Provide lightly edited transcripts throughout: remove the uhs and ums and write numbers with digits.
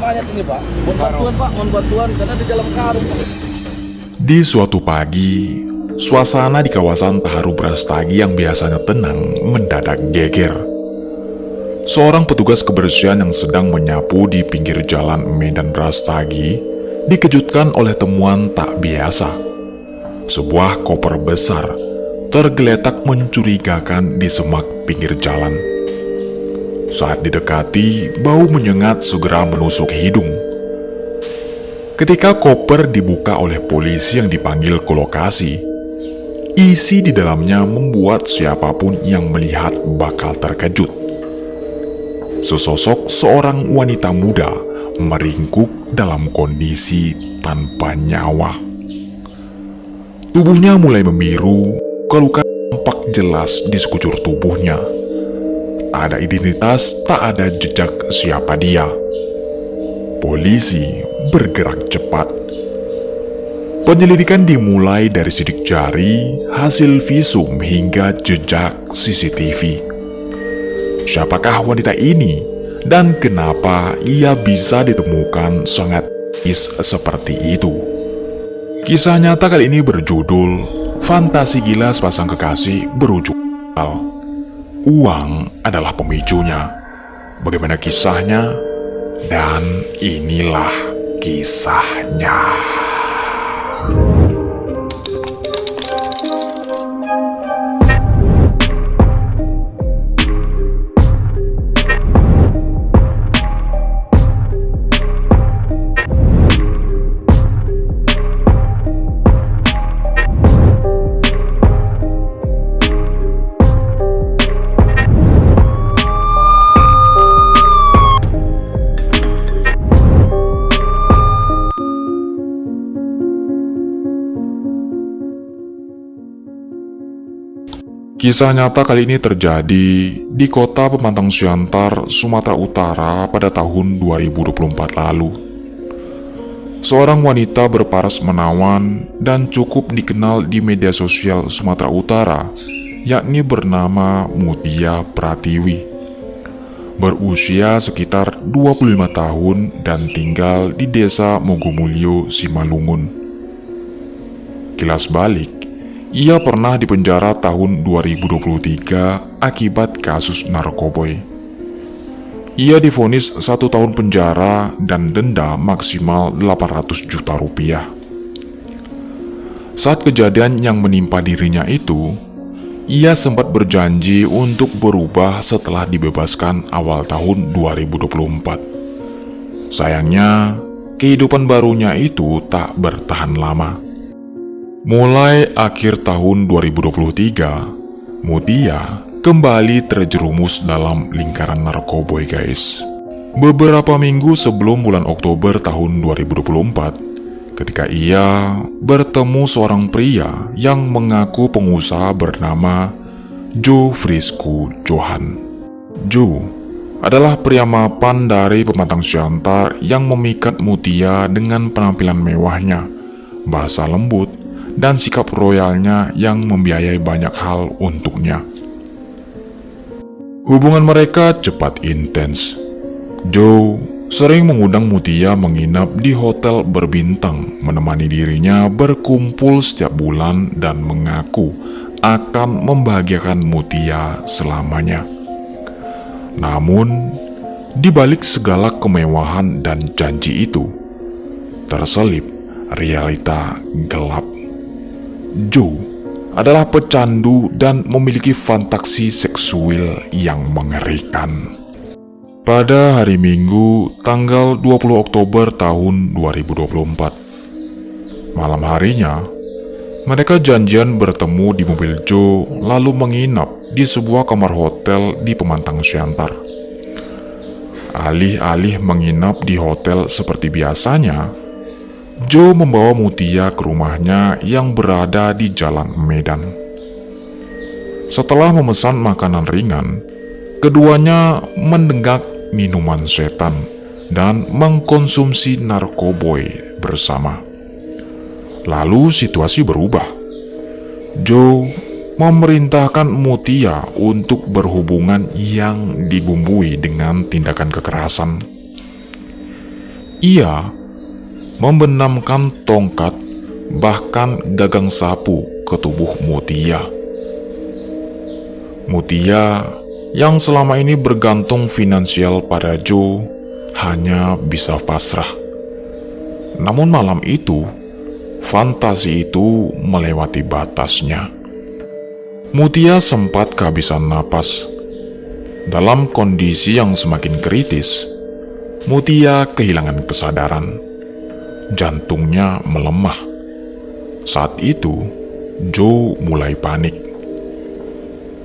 banyak ini Pak. Mohon bantuan Pak, mohon bantuan karena di dalam karung Pak. Di suatu pagi, suasana di kawasan Taharu Brastagi yang biasanya tenang mendadak geger. Seorang petugas kebersihan yang sedang menyapu di pinggir jalan Medan Brastagi dikejutkan oleh temuan tak biasa. Sebuah koper besar tergeletak mencurigakan di semak pinggir jalan. Saat didekati, bau menyengat segera menusuk hidung. Ketika koper dibuka oleh polisi yang dipanggil ke lokasi, isi di dalamnya membuat siapapun yang melihat bakal terkejut. Sesosok seorang wanita muda meringkuk dalam kondisi tanpa nyawa. Tubuhnya mulai membiru, luka tampak jelas di sekujur tubuhnya. Tak ada identitas, tak ada jejak siapa dia. Polisi bergerak cepat. Penyelidikan dimulai dari sidik jari, hasil visum hingga jejak CCTV. Siapakah wanita ini dan kenapa ia bisa ditemukan sangat seperti itu? Kisah nyata kali ini berjudul Fantasi Gila Sepasang Kekasih Berujung Fatal. Uang adalah pemicunya. Bagaimana kisahnya? Dan inilah kisahnya. Kisah nyata kali ini terjadi di kota Pemantang Siantar, Sumatera Utara pada tahun 2024 lalu. Seorang wanita berparas menawan dan cukup dikenal di media sosial Sumatera Utara, yakni bernama Mutia Pratiwi. Berusia sekitar 25 tahun dan tinggal di desa Mogomulyo, Simalungun. Kilas balik, ia pernah dipenjara tahun 2023 akibat kasus narkoboy. Ia divonis 1 tahun penjara dan denda maksimal 800 juta rupiah. Saat kejadian yang menimpa dirinya itu, ia sempat berjanji untuk berubah setelah dibebaskan awal tahun 2024. Sayangnya, kehidupan barunya itu tak bertahan lama. Mulai akhir tahun 2023, Mutia kembali terjerumus dalam lingkaran narkoboy guys. Beberapa minggu sebelum bulan Oktober tahun 2024, ketika ia bertemu seorang pria yang mengaku pengusaha bernama Joe Frisco Johan. Joe adalah pria mapan dari Pemantang Siantar yang memikat Mutia dengan penampilan mewahnya, bahasa lembut, dan sikap royalnya yang membiayai banyak hal untuknya. Hubungan mereka cepat intens. Joe sering mengundang Mutia menginap di hotel berbintang, menemani dirinya berkumpul setiap bulan dan mengaku akan membahagiakan Mutia selamanya. Namun, di balik segala kemewahan dan janji itu, terselip realita gelap. Joe adalah pecandu dan memiliki fantasi seksual yang mengerikan. Pada hari Minggu, tanggal 20 Oktober tahun 2024, malam harinya, mereka janjian bertemu di mobil Joe lalu menginap di sebuah kamar hotel di Pemantang Siantar. Alih-alih menginap di hotel seperti biasanya, Joe membawa Mutia ke rumahnya yang berada di Jalan Medan. Setelah memesan makanan ringan, keduanya mendenggak minuman setan dan mengkonsumsi narkoboy bersama. Lalu situasi berubah. Joe memerintahkan Mutia untuk berhubungan yang dibumbui dengan tindakan kekerasan. Ia membenamkan tongkat bahkan gagang sapu ke tubuh Mutia. Mutia yang selama ini bergantung finansial pada Joe hanya bisa pasrah. Namun malam itu, fantasi itu melewati batasnya. Mutia sempat kehabisan napas. Dalam kondisi yang semakin kritis, Mutia kehilangan kesadaran. Jantungnya melemah. Saat itu, Joe mulai panik.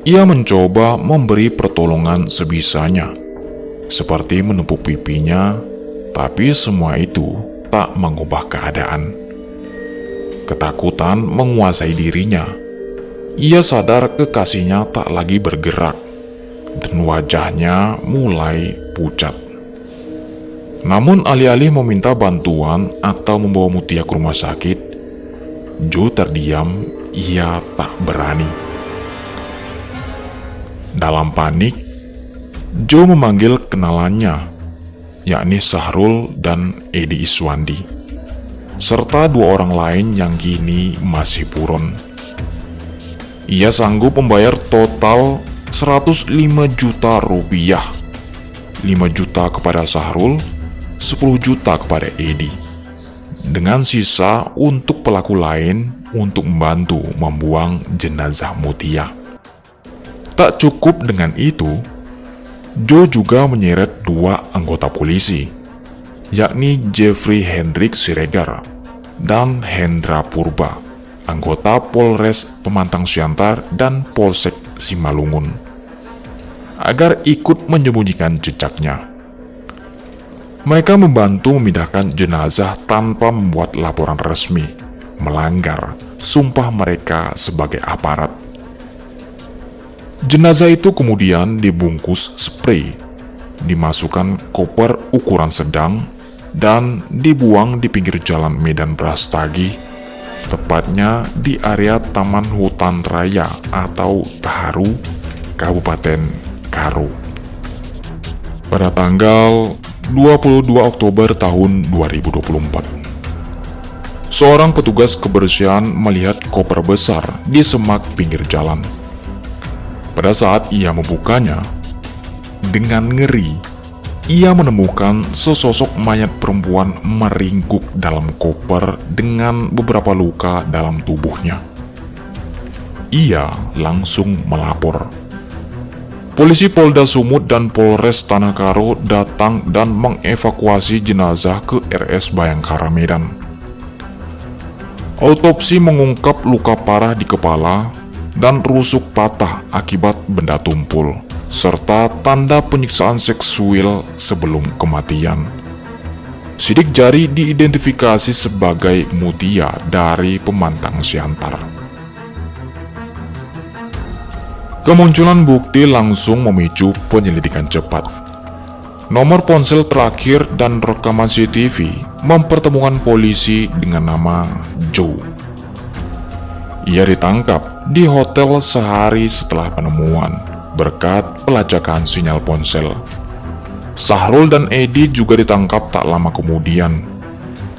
Ia mencoba memberi pertolongan sebisanya, seperti menepuk pipinya, tapi semua itu tak mengubah keadaan. Ketakutan menguasai dirinya. Ia sadar kekasihnya tak lagi bergerak, dan wajahnya mulai pucat. Namun alih-alih meminta bantuan atau membawa Mutia ke rumah sakit, Joe terdiam. Ia tak berani. Dalam panik, Joe memanggil kenalannya, yakni Sahrul dan Edi Iswandi, serta dua orang lain yang kini masih buron. Ia sanggup membayar total 105 juta rupiah, 5 juta kepada Sahrul, 10 juta kepada Edi, dengan sisa untuk pelaku lain untuk membantu membuang jenazah Mutia. Tak cukup dengan itu, Joe juga menyeret dua anggota polisi, yakni Jeffrey Hendrik Siregar dan Hendra Purba, anggota Polres Pemantang Siantar dan Polsek Simalungun, agar ikut menyembunyikan jejaknya. Mereka membantu memindahkan jenazah tanpa membuat laporan resmi, melanggar sumpah mereka sebagai aparat. Jenazah itu kemudian dibungkus spray, dimasukkan koper ukuran sedang, dan dibuang di pinggir jalan Medan Brastagi, tepatnya di area Taman Hutan Raya atau Taharu, Kabupaten Karo. Pada tanggal 22 Oktober tahun 2024, seorang petugas kebersihan melihat koper besar di semak pinggir jalan. Pada saat ia membukanya, dengan ngeri, ia menemukan sesosok mayat perempuan meringkuk dalam koper dengan beberapa luka dalam tubuhnya. Ia langsung melapor. Polisi Polda Sumut dan Polres Tanah Karo datang dan mengevakuasi jenazah ke RS Bayangkara Medan. Autopsi mengungkap luka parah di kepala dan rusuk patah akibat benda tumpul, serta tanda penyiksaan seksual sebelum kematian. Sidik jari diidentifikasi sebagai Mutia dari Pemantang Siantar. Kemunculan bukti langsung memicu penyelidikan cepat. Nomor ponsel terakhir dan rekaman CCTV mempertemukan polisi dengan nama Joe. Ia ditangkap di hotel sehari setelah penemuan berkat pelacakan sinyal ponsel. Sahrul dan Edi juga ditangkap tak lama kemudian.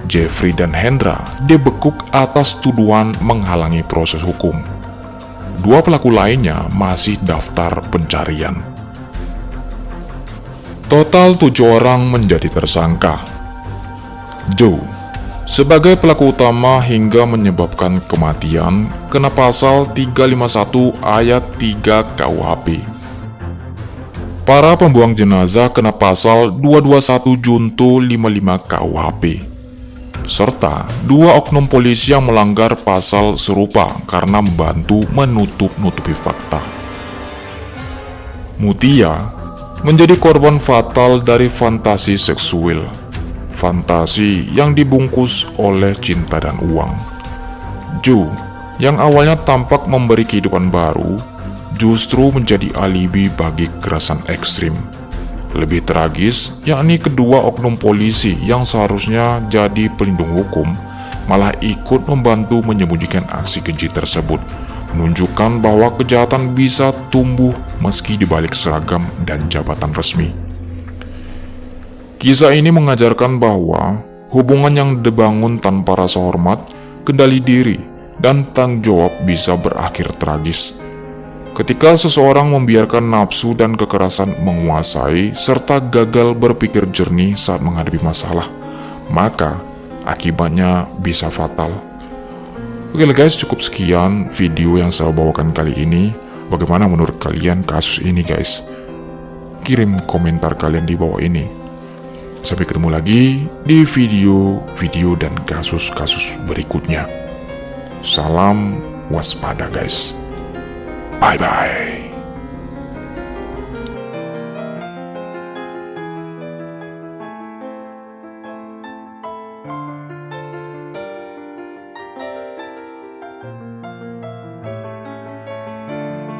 Jeffrey dan Hendra dibekuk atas tuduhan menghalangi proses hukum. Dua pelaku lainnya masih daftar pencarian. Total 7 orang menjadi tersangka. Joe sebagai pelaku utama hingga menyebabkan kematian kena pasal 351 ayat 3 KUHP. Para pembuang jenazah kena pasal 221 junto 55 KUHP. Serta dua oknum polisi yang melanggar pasal serupa karena membantu menutup-nutupi fakta. Mutia menjadi korban fatal dari fantasi seksual. Fantasi yang dibungkus oleh cinta dan uang. Joe, yang awalnya tampak memberi kehidupan baru, justru menjadi alibi bagi kekerasan ekstrim. Lebih tragis, yakni kedua oknum polisi yang seharusnya jadi pelindung hukum, malah ikut membantu menyembunyikan aksi keji tersebut, menunjukkan bahwa kejahatan bisa tumbuh meski dibalik seragam dan jabatan resmi. Kisah ini mengajarkan bahwa hubungan yang dibangun tanpa rasa hormat, kendali diri, dan tanggung jawab bisa berakhir tragis. Ketika seseorang membiarkan nafsu dan kekerasan menguasai serta gagal berpikir jernih saat menghadapi masalah, maka akibatnya bisa fatal. Oke guys, cukup sekian video yang saya bawakan kali ini. Bagaimana menurut kalian kasus ini guys? Kirim komentar kalian di bawah ini. Sampai ketemu lagi di video-video dan kasus-kasus berikutnya. Salam waspada guys. Bye-bye.